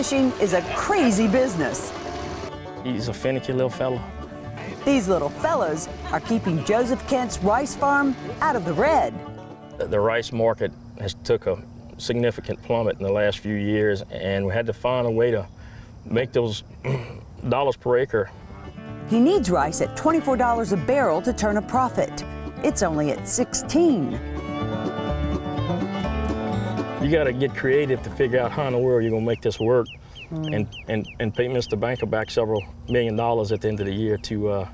fishing is a crazy business. He's a finicky little fella. These little fellas are keeping Joseph Kent's rice farm out of the red. The rice market has took a significant plummet in the last few years, and we had to find a way to make those dollars per acre. He needs rice at $24 a barrel to turn a profit. It's only at 16. You got to get creative to figure out how in the world you're going to make this work and pay Mr. Banker back several $1 million at the end of the year to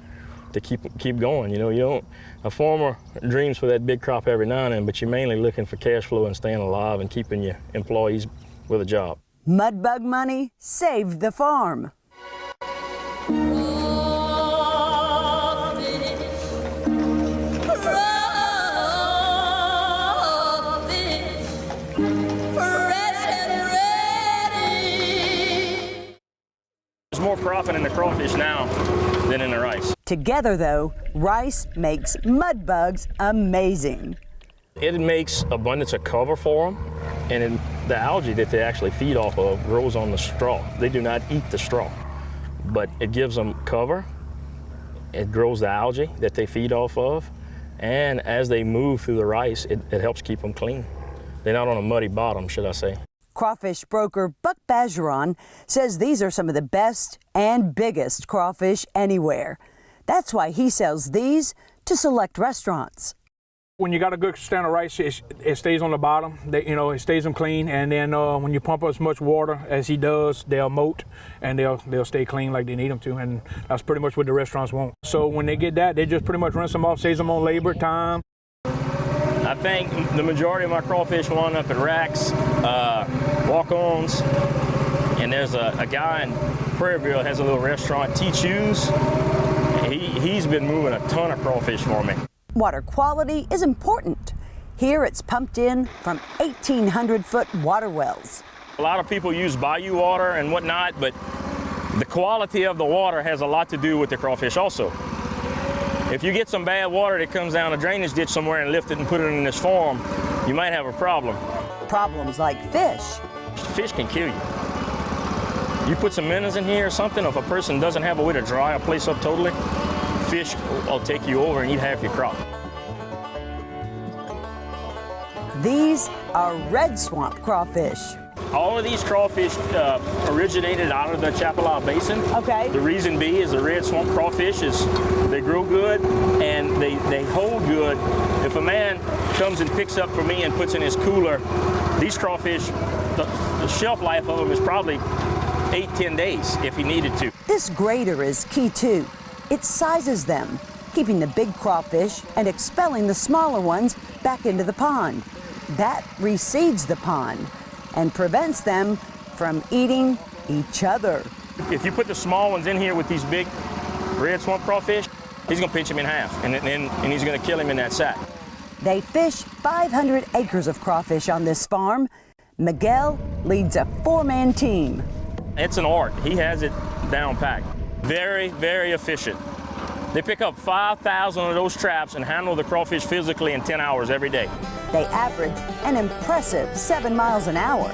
keep going. You know, a farmer dreams for that big crop every now and then, but you're mainly looking for cash flow and staying alive and keeping your employees with a job. Mudbug money saved the farm. There's more profit in the crawfish now than in the rice. Together, though, rice makes mudbugs amazing. It makes abundance of cover for them, and the algae that they actually feed off of grows on the straw. They do not eat the straw, but it gives them cover. It grows the algae that they feed off of, and as they move through the rice, it helps keep them clean. They're not on a muddy bottom, should I say. Crawfish broker Buck Bajeron says these are some of the best and biggest crawfish anywhere. That's why he sells these to select restaurants. When you got a good stand of rice, it stays on the bottom. It stays them clean. And then when you pump as much water as he does, they'll moat and they'll stay clean like they need them to. And that's pretty much what the restaurants want. So when they get that, they just pretty much rinse them off, saves them on labor time. I think the majority of my crawfish wind up at racks, walk-ons, and there's a guy in Prairieville has a little restaurant, T. Chews. He's been moving a ton of crawfish for me. Water quality is important. Here it's pumped in from 1,800-foot water wells. A lot of people use bayou water and whatnot, but the quality of the water has a lot to do with the crawfish also. If you get some bad water that comes down a drainage ditch somewhere and lift it and put it in this farm, you might have a problem. Problems like fish. Fish can kill you. You put some minnows in here or something, if a person doesn't have a way to dry a place up totally, fish will take you over and eat half your crop. These are red swamp crawfish. All of these crawfish originated out of the Chapala Basin. Okay. The reason being is the red swamp crawfish they grow good and they hold good. If a man comes and picks up for me and puts in his cooler, these crawfish, the shelf life of them is probably 8-10 days if he needed to. This grater is key too. It sizes them, keeping the big crawfish and expelling the smaller ones back into the pond. That reseeds the pond and prevents them from eating each other. If you put the small ones in here with these big red swamp crawfish, he's gonna pinch him in half and he's gonna kill him in that sack. They fish 500 acres of crawfish on this farm. Miguel leads a 4-man team. It's an art. He has it down packed. Very, very efficient. They pick up 5,000 of those traps and handle the crawfish physically in 10 hours every day. They average an impressive 7 miles an hour.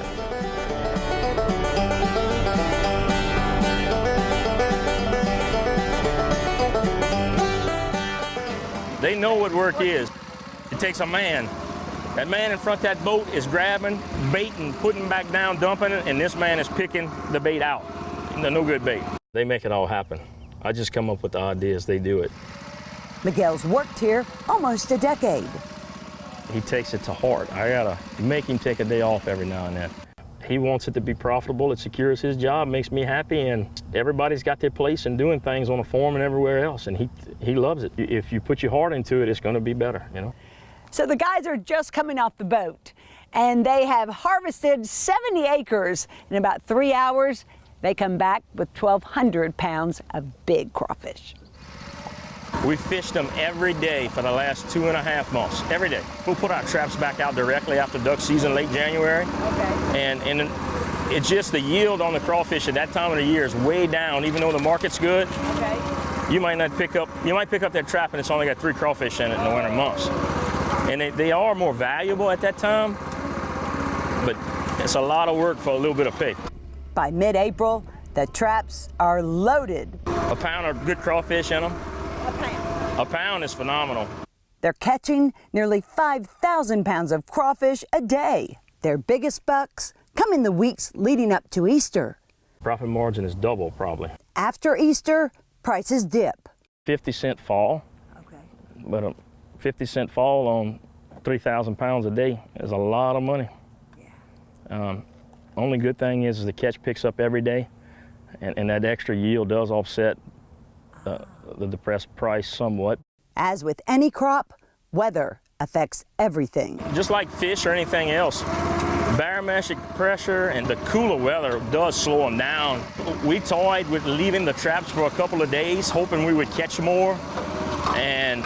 They know what work is. It takes a man. That man in front of that boat is grabbing bait and putting back down, dumping it, and this man is picking the bait out. The no good bait. They make it all happen. I just come up with the ideas, they do it. Miguel's worked here almost a decade. He takes it to heart. I gotta make him take a day off every now and then. He wants it to be profitable. It secures his job, makes me happy, and everybody's got their place in doing things on a farm and everywhere else, and he loves it. If you put your heart into it, it's gonna be better, you know? So the guys are just coming off the boat, and they have harvested 70 acres in about 3 hours. They come back with 1,200 pounds of big crawfish. We fished them every day for the last 2.5 months, every day. We'll put our traps back out directly after duck season, late January. Okay. And it's just the yield on the crawfish at that time of the year is way down, even though the market's good. Okay. You might pick up that trap and it's only got 3 crawfish in it in the winter months. And they are more valuable at that time, but it's a lot of work for a little bit of pay. By mid-April, the traps are loaded. A pound of good crawfish in them. A pound is phenomenal. They're catching nearly 5,000 pounds of crawfish a day. Their biggest bucks come in the weeks leading up to Easter. Profit margin is double probably. After Easter, prices dip. 50-cent fall. Okay. But a 50-cent fall on 3,000 pounds a day is a lot of money. Yeah. Only good thing is the catch picks up every day, and that extra yield does offset the depressed price somewhat. As with any crop, weather affects everything. Just like fish or anything else, barometric pressure and the cooler weather does slow them down. We toyed with leaving the traps for a couple of days, hoping we would catch more, and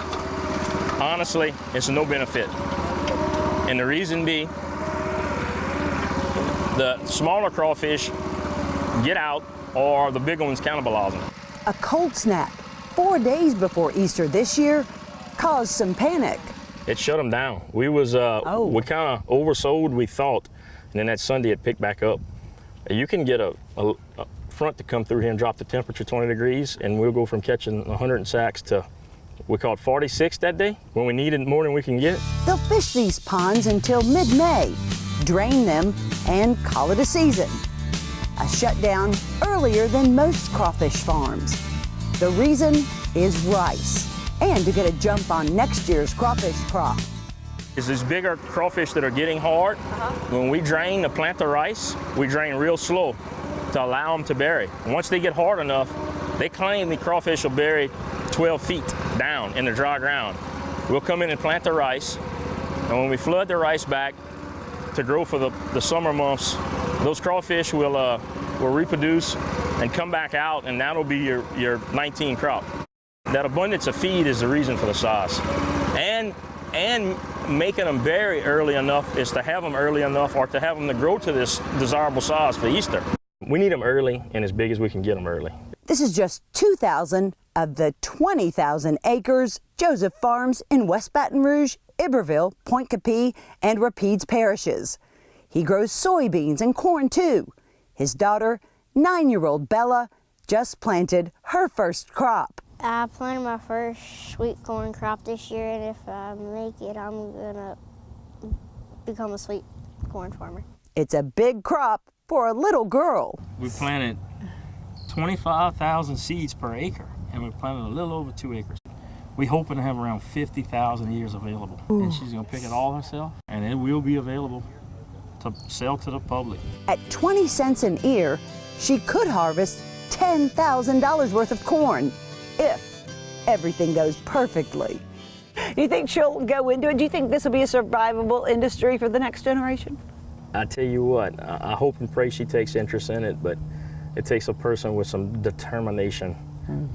honestly, it's no benefit. And the reason being, the smaller crawfish get out or the bigger ones cannibalize them. A cold snap 4 days before Easter this year caused some panic. It shut them down. We kind of oversold, we thought, and then that Sunday it picked back up. You can get a front to come through here and drop the temperature 20 degrees, and we'll go from catching 100 sacks to, we caught 46 that day when we needed more than we can get. They'll fish these ponds until mid-May, drain them, and call it a season. A shutdown earlier than most crawfish farms. The reason is rice, and to get a jump on next year's crawfish crop. It's these bigger crawfish that are getting hard. When we drain to plant the rice, we drain real slow to allow them to bury. And once they get hard enough, they claim the crawfish will bury 12 feet down in the dry ground. We'll come in and plant the rice, and when we flood the rice back to grow for the summer months, those crawfish will reproduce and come back out, and that'll be your 19 crop. That abundance of feed is the reason for the size. And making them bury early enough is to have them early enough or to have them to grow to this desirable size for Easter. We need them early and as big as we can get them early. This is just 2,000 of the 20,000 acres Joseph farms in West Baton Rouge, Iberville, Point Capee, and Rapides parishes. He grows soybeans and corn too. His daughter, 9-year-old Bella, just planted her first crop. I planted my first sweet corn crop this year, and if I make it, I'm gonna become a sweet corn farmer. It's a big crop for a little girl. We planted 25,000 seeds per acre, and we planted a little over 2 acres. We're hoping to have around 50,000 ears available. Ooh. And she's gonna pick it all herself, and it will be available to sell to the public. At 20 cents an ear, she could harvest $10,000 worth of corn, if everything goes perfectly. Do you think she'll go into it? Do you think this will be a survivable industry for the next generation? I tell you what, I hope and pray she takes interest in it, but it takes a person with some determination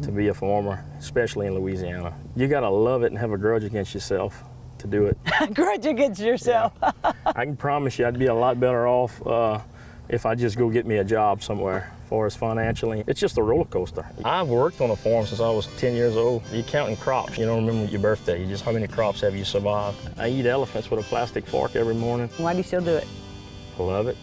to be a farmer, especially in Louisiana. You gotta love it and have a grudge against yourself to do it. Grudge against yourself. Yeah. I can promise you I'd be a lot better off if I just go get me a job somewhere. As far as financially, it's just a roller coaster. I've worked on a farm since I was 10 years old. You're counting crops. You don't remember your birthday. You just how many crops have you survived. I eat elephants with a plastic fork every morning. Why do you still do it? I love it.